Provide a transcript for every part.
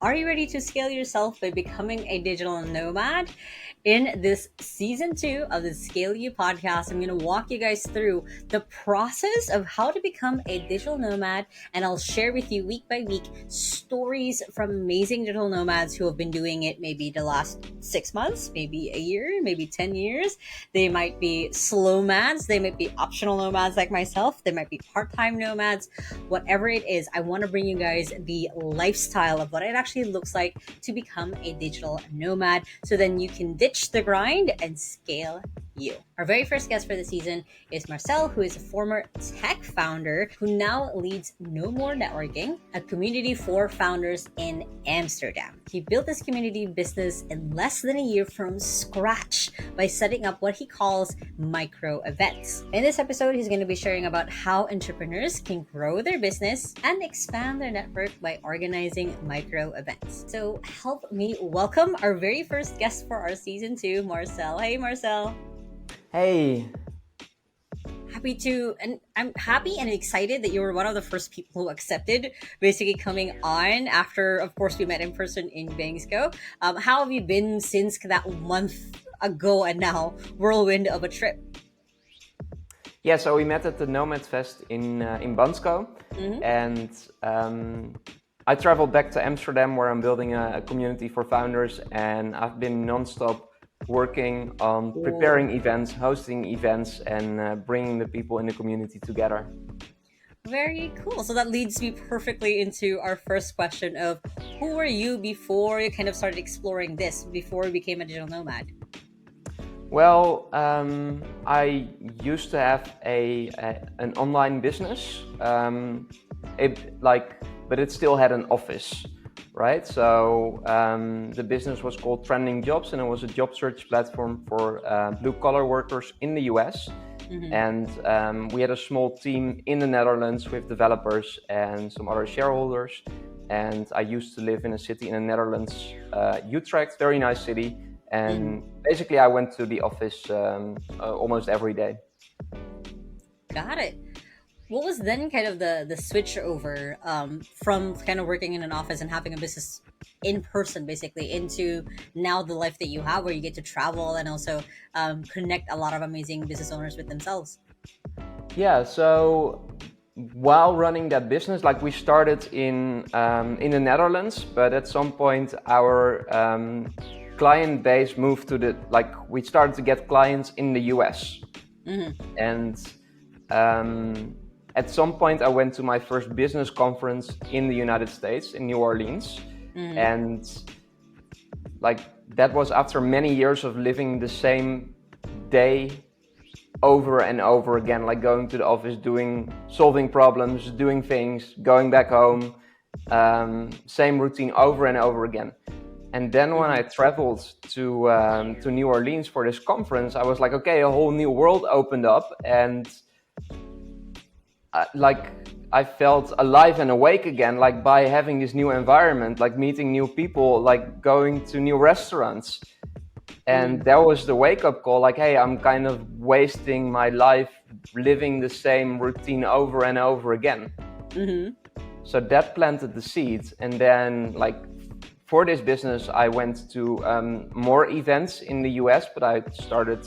Are you ready to scale yourself by becoming a digital nomad? In this season 2 of the Scale You podcast, I'm going to walk you guys through the process of how to become a digital nomad, and I'll share with you week by week stories from amazing digital nomads who have been doing it maybe the last 6 months, maybe a year, maybe 10 years. They might be slow mads, they might be optional nomads like myself, they might be part time nomads. Whatever it is, I want to bring you guys the lifestyle of what it actually looks like to become a digital nomad so then you can ditch the grind and scale you. Our very first guest for the season is Marcel, who is a former tech founder who now leads No More Networking, a community for founders in Amsterdam. He built this community business in less than a year from scratch by setting up what he calls micro events. In this episode, he's going to be sharing about how entrepreneurs can grow their business and expand their network by organizing micro events. So help me welcome our very first guest for our season 2, Marcel. Hey, Marcel. Hey. I'm happy and excited that you were one of the first people who accepted basically coming on after, of course, we met in person in Bangsco. How have you been since that month ago and now whirlwind of a trip? Yeah, so we met at the Nomad Fest in Bansco, and I traveled back to Amsterdam where I'm building a community for founders, and I've been nonstop working on preparing events, hosting events, and bringing the people in the community together. Very cool. So that leads me perfectly into our first question of who were you before you kind of started exploring this, before you became a digital nomad? Well, I used to have an online business, but it still had an office. Right, so the business was called Trending Jobs, and it was a job search platform for blue-collar workers in the US. And we had a small team in the Netherlands with developers and some other shareholders. And I used to live in a city in the Netherlands, Utrecht, very nice city. And basically, I went to the office almost every day. Got it. What was then kind of the switch over from kind of working in an office and having a business in person basically into now the life that you have where you get to travel and also connect a lot of amazing business owners with themselves? Yeah, so while running that business, like we started in the Netherlands, but at some point our client base moved to we started to get clients in the US. And at some point, I went to my first business conference in the United States, in New Orleans. And that was after many years of living the same day over and over again, like going to the office, solving problems, doing things, going back home, same routine over and over again. And then when I traveled to New Orleans for this conference, I was like, okay, a whole new world opened up, and I felt alive and awake again, like by having this new environment, like meeting new people, like going to new restaurants. And that was the wake-up call, like, hey, I'm kind of wasting my life living the same routine over and over again. So that planted the seeds. And then for this business, I went to more events in the US, but I started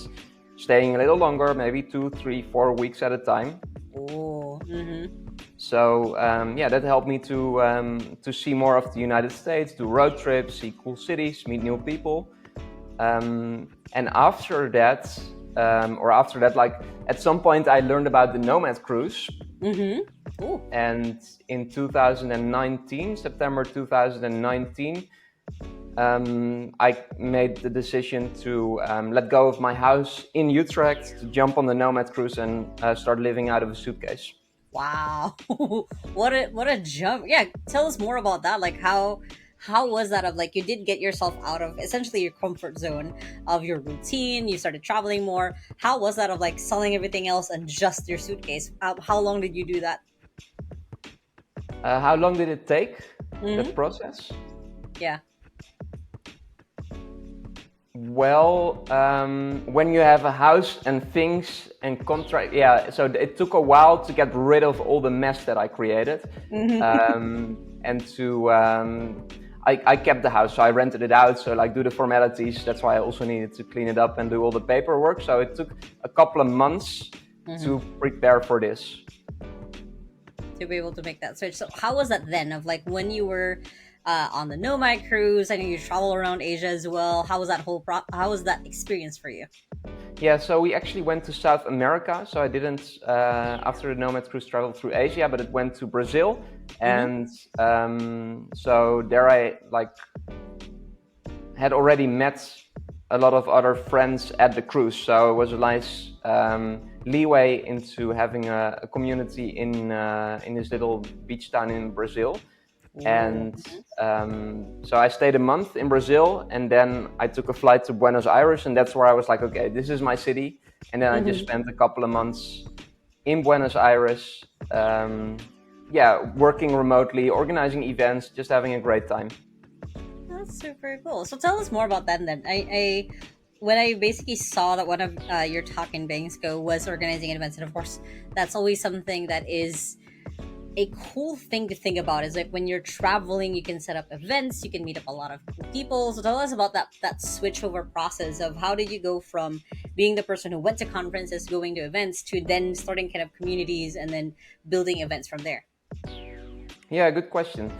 staying a little longer, maybe 2, 3, 4 weeks at a time. So that helped me to see more of the United States, do road trips, see cool cities, meet new people. And after that, at some point, I learned about the Nomad cruise. And in 2019, September 2019, I made the decision to let go of my house in Utrecht, to jump on the Nomad cruise and start living out of a suitcase. Wow. what a jump. Yeah, tell us more about that. Like how was that of you did get yourself out of essentially your comfort zone of your routine, you started traveling more. How was that of selling everything else and just your suitcase? How long did you do that? How long did it take, that process? Yeah. Well, when you have a house and things and contract, so it took a while to get rid of all the mess that I created. And I kept the house, so I rented it out. So like do the formalities. That's why I also needed to clean it up and do all the paperwork. So it took a couple of months to prepare for this. To be able to make that switch. So how was that then? Of like when you were on the Nomad cruise, I know you travel around Asia as well. How was that how was that experience for you? Yeah, so we actually went to South America. So I didn't, after the Nomad cruise, travel through Asia, but it went to Brazil. And so there I like had already met a lot of other friends at the cruise. So it was a nice leeway into having a community in this little beach town in Brazil. And so I stayed a month in Brazil, and then I took a flight to Buenos Aires, and that's where I was like, okay, this is my city. And then I just spent a couple of months in Buenos Aires, working remotely, organizing events, just having a great time. That's super cool. So tell us more about that then. I when I basically saw that one of your talking bangs go was organizing events, and of course that's always something that is a cool thing to think about, is like when you're traveling, you can set up events, you can meet up a lot of cool people. So tell us about that switchover process of how did you go from being the person who went to conferences, going to events, to then starting kind of communities and then building events from there? Yeah, good question.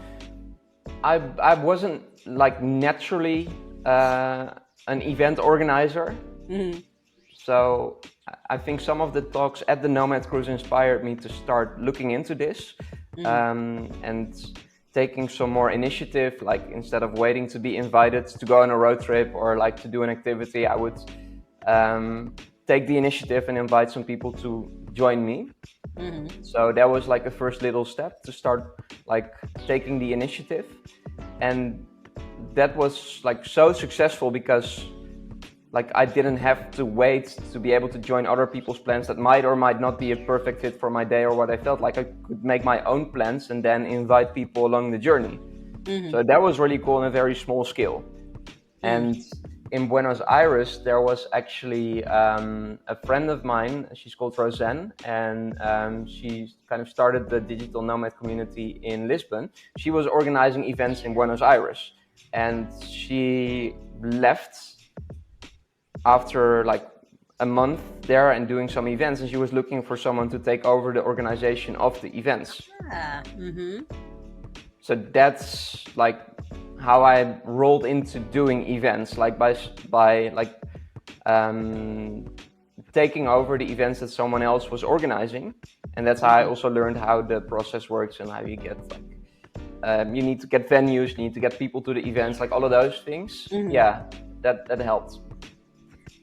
I wasn't like naturally an event organizer. So I think some of the talks at the Nomad Cruise inspired me to start looking into this and taking some more initiative. Like instead of waiting to be invited to go on a road trip or like to do an activity, I would take the initiative and invite some people to join me. So that was like the first little step to start like taking the initiative. And that was like so successful because like I didn't have to wait to be able to join other people's plans that might or might not be a perfect fit for my day or what I felt like. I could make my own plans and then invite people along the journey. So that was really cool on a very small scale. And in Buenos Aires, there was actually a friend of mine, she's called Roseanne, and she kind of started the digital nomad community in Lisbon. She was organizing events in Buenos Aires, and she left after like a month there and doing some events, and she was looking for someone to take over the organization of the events. So that's like how I rolled into doing events, like by like taking over the events that someone else was organizing. And that's how I also learned how the process works and how you get like you need to get venues, you need to get people to the events, like all of those things. Yeah, that helped.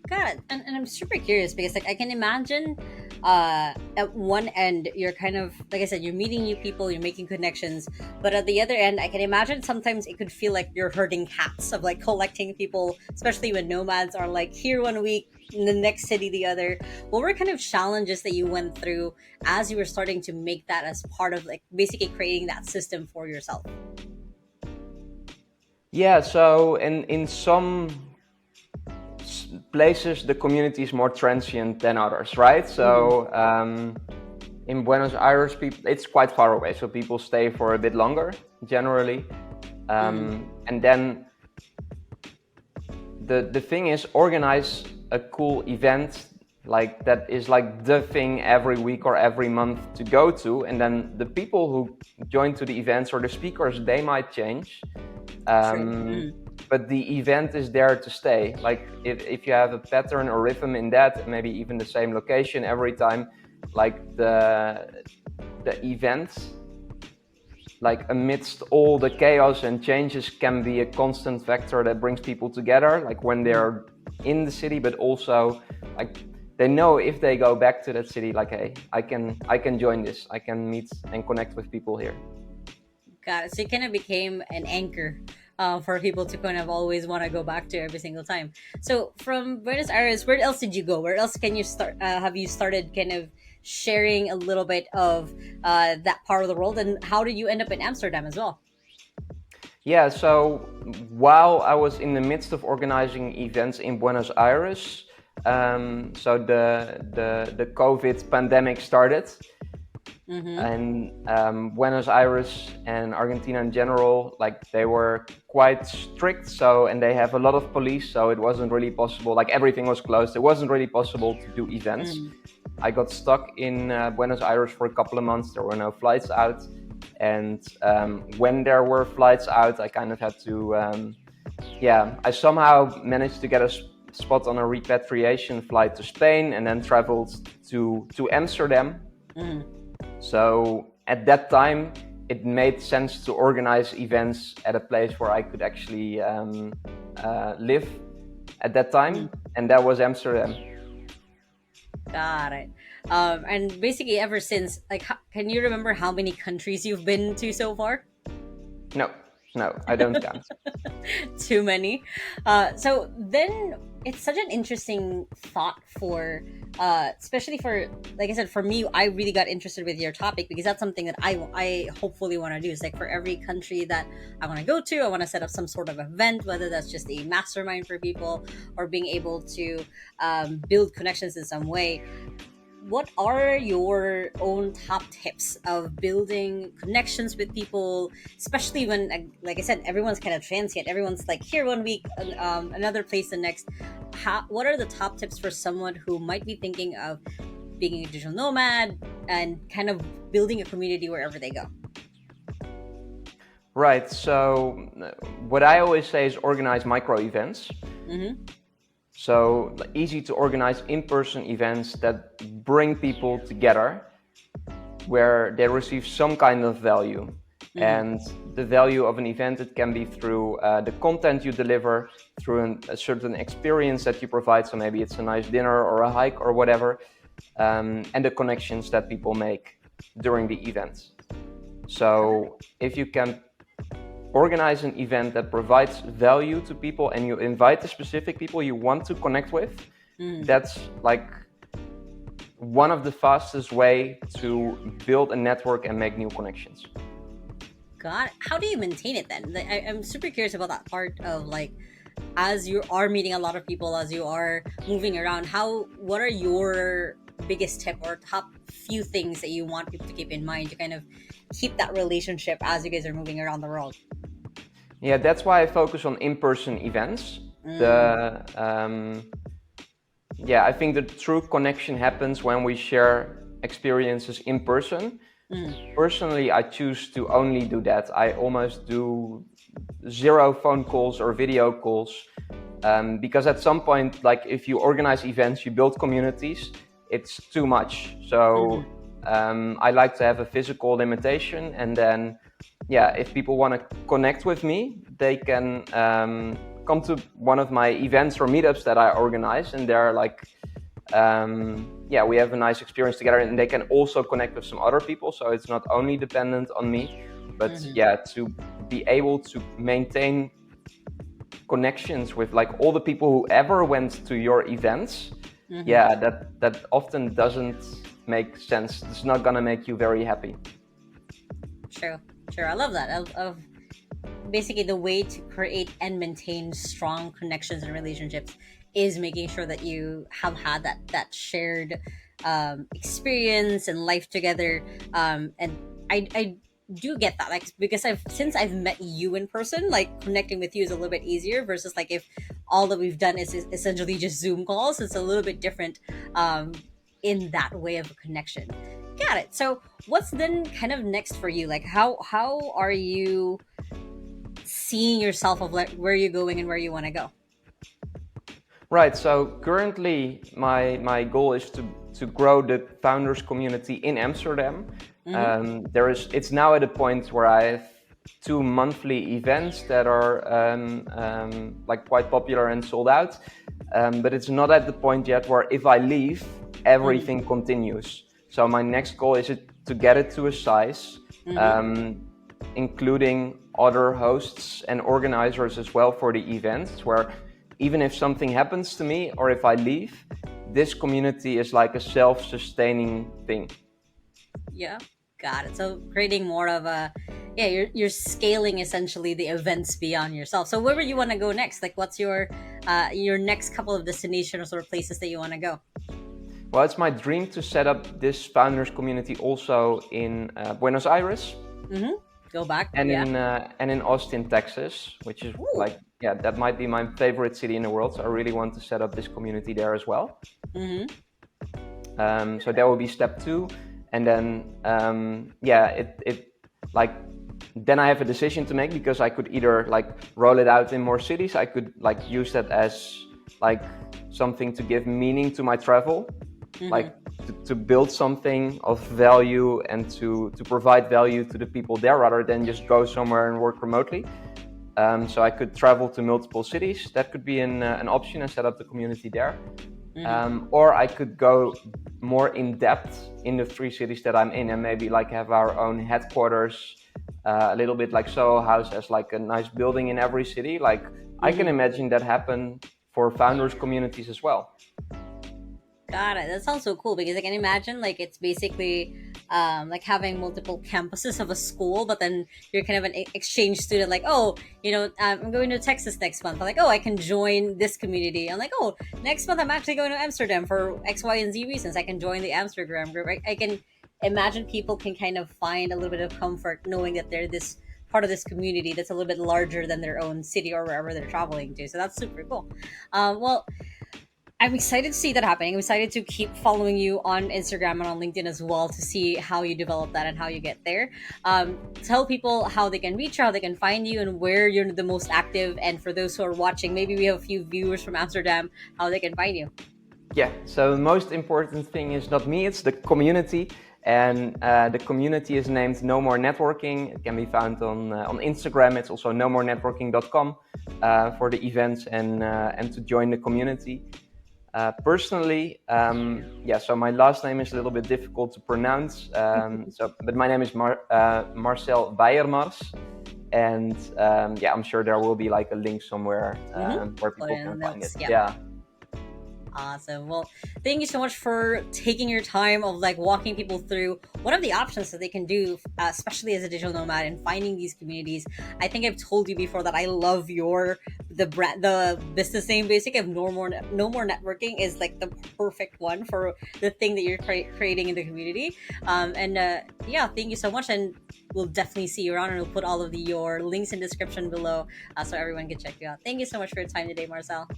Got it. And I'm super curious because like I can imagine at one end you're kind of, like I said, you're meeting new people, you're making connections, but at the other end I can imagine sometimes it could feel like you're herding cats of like collecting people, especially when nomads are like here one week, in the next city the other. What were kind of challenges that you went through as you were starting to make that as part of like basically creating that system for yourself? Yeah, so in some places the community is more transient than others, right? So in Buenos Aires, it's quite far away, so people stay for a bit longer generally. And then the thing is, organize a cool event like that is like the thing every week or every month to go to, and then the people who join to the events or the speakers, they might change. But the event is there to stay. Like if you have a pattern or rhythm in that, maybe even the same location every time, like the event, like amidst all the chaos and changes, can be a constant factor that brings people together, like when they're in the city, but also like they know if they go back to that city, like, hey, I can join this, I can meet and connect with people here. Got it. So it kind of became an anchor for people to kind of always want to go back to every single time. So from Buenos Aires, where else did you go? Where else can you start? Have you started kind of sharing a little bit of that part of the world? And how did you end up in Amsterdam as well? Yeah, so while I was in the midst of organizing events in Buenos Aires, so the COVID pandemic started. Mm-hmm. And Buenos Aires and Argentina in general, like they were quite strict. So, and they have a lot of police, so it wasn't really possible. Like everything was closed. It wasn't really possible to do events. I got stuck in Buenos Aires for a couple of months. There were no flights out, and when there were flights out, I kind of had to. I somehow managed to get a spot on a repatriation flight to Spain, and then traveled to Amsterdam. So at that time, it made sense to organize events at a place where I could actually live at that time, and that was Amsterdam. Got it. And basically, ever since, like, can you remember how many countries you've been to so far? No, I don't count. Too many. So then it's such an interesting thought for, especially for, like I said, for me, I really got interested with your topic because that's something that I hopefully want to do. It's like for every country that I want to go to, I want to set up some sort of event, whether that's just a mastermind for people or being able to build connections in some way. What are your own top tips of building connections with people, especially when, like I said, everyone's kind of transient, everyone's like here one week, another place the next. What are the top tips for someone who might be thinking of being a digital nomad and kind of building a community wherever they go? Right, so what I always say is organize micro events. So easy to organize in-person events that bring people together where they receive some kind of value. And the value of an event, it can be through the content you deliver, through a certain experience that you provide. So maybe it's a nice dinner or a hike or whatever, and the connections that people make during the event. So if you can organize an event that provides value to people and you invite the specific people you want to connect with, that's like one of the fastest way to build a network and make new connections. God, how do you maintain it then? I'm super curious about that part of, like, as you are meeting a lot of people, as you are moving around, what are your biggest tip or top few things that you want people to keep in mind to kind of keep that relationship as you guys are moving around the world? Yeah, that's why I focus on in-person events. I think the true connection happens when we share experiences in person. Personally, I choose to only do that. I almost do 0 phone calls or video calls, because at some point, like if you organize events, you build communities, it's too much. So I like to have a physical limitation, and then if people want to connect with me, they can come to one of my events or meetups that I organize, and they're like, we have a nice experience together, and they can also connect with some other people. So it's not only dependent on me, but to be able to maintain connections with like all the people who ever went to your events, that often doesn't make sense. It's not gonna make you very happy. True. I love that. Of basically the way to create and maintain strong connections and relationships is making sure that you have had that shared experience and life together. And I do get that, like, because since I've met you in person, like connecting with you is a little bit easier versus like if all that we've done is essentially just Zoom calls. It's a little bit different in that way of a connection. Got it. So what's then kind of next for you? Like how are you seeing yourself of like where you're going and where you want to go? Right. So currently my goal is to grow the founders community in Amsterdam. It's now at a point where I have 2 monthly events that are like quite popular and sold out. But it's not at the point yet where if I leave, everything continues. So my next goal is to get it to a size, including other hosts and organizers as well for the events, where even if something happens to me or if I leave, this community is like a self-sustaining thing. Yeah, got it. So creating more of a, you're scaling essentially the events beyond yourself. So where would you want to go next? Like what's your next couple of destinations or places that you want to go? Well, it's my dream to set up this founders community also in Buenos Aires. Mm-hmm. Go back. And Yeah. in Austin, Texas, which is Ooh. like, yeah, that might be my favorite city in the world. So I really want to set up this community there as well. Mm-hmm. So that will be step 2, and then it like then I have a decision to make, because I could either like roll it out in more cities. I could like use that as like something to give meaning to my travel, like to build something of value and to provide value to the people there, rather than just go somewhere and work remotely. So I could travel to multiple cities. That could be an option, and set up the community there. Or I could go more in depth in the 3 cities that I'm in, and maybe like have our own headquarters, a little bit like Soho House, as like a nice building in every city. Like I can imagine that happen for founders communities as well. Got it. That sounds so cool, because I can imagine like it's basically like having multiple campuses of a school, but then you're kind of an exchange student. Like, oh, I'm going to Texas next month. I'm like, oh, I can join this community. I'm like, oh, next month I'm actually going to Amsterdam for X, Y, and Z reasons. I can join the Amsterdam group. I can imagine people can kind of find a little bit of comfort knowing that they're this part of this community that's a little bit larger than their own city or wherever they're traveling to. So that's super cool. Well, I'm excited to see that happening. I'm excited to keep following you on Instagram and on LinkedIn as well, to see how you develop that and how you get there. Tell people how they can reach you, how they can find you, and where you're the most active. And for those who are watching, maybe we have a few viewers from Amsterdam, how they can find you. Yeah, so the most important thing is not me, it's the community. And the community is named No More Networking. It can be found on Instagram. It's also nomorenetworking.com for the events and to join the community. Personally, so my last name is a little bit difficult to pronounce. But my name is Marcel Wijermars, and I'm sure there will be like a link somewhere where people can find it. Yeah. Awesome. Well, thank you so much for taking your time of like walking people through one of the options that they can do, especially as a digital nomad, and finding these communities. I think I've told you before that I love the business name. Basically, of No More Networking is like the perfect one for the thing that you're creating in the community. Thank you so much, and we'll definitely see you around, and we'll put all of your links in the description below, so everyone can check you out. Thank you so much for your time today, Marcel.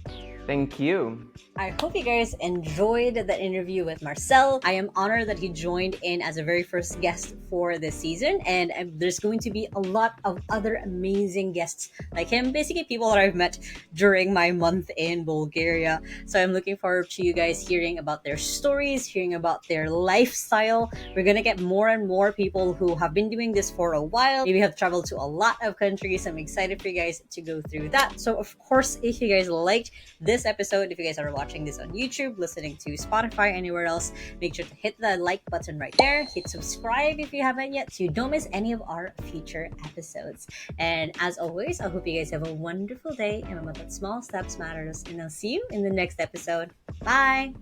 Thank you. I hope you guys enjoyed the interview with Marcel. I am honored that he joined in as a very first guest for this season, and there's going to be a lot of other amazing guests like him, basically people that I've met during my month in Bulgaria. So I'm looking forward to you guys hearing about their stories, hearing about their lifestyle. We're gonna get more and more people who have been doing this for a while, maybe have traveled to a lot of countries. I'm excited for you guys to go through that. So of course, if you guys liked this episode, if you guys are watching this on YouTube, listening to Spotify, anywhere else, make sure to hit the like button right there. Hit subscribe if you haven't yet, so you don't miss any of our future episodes. And as always, I hope you guys have a wonderful day, and remember that small steps matters, and I'll see you in the next episode. Bye.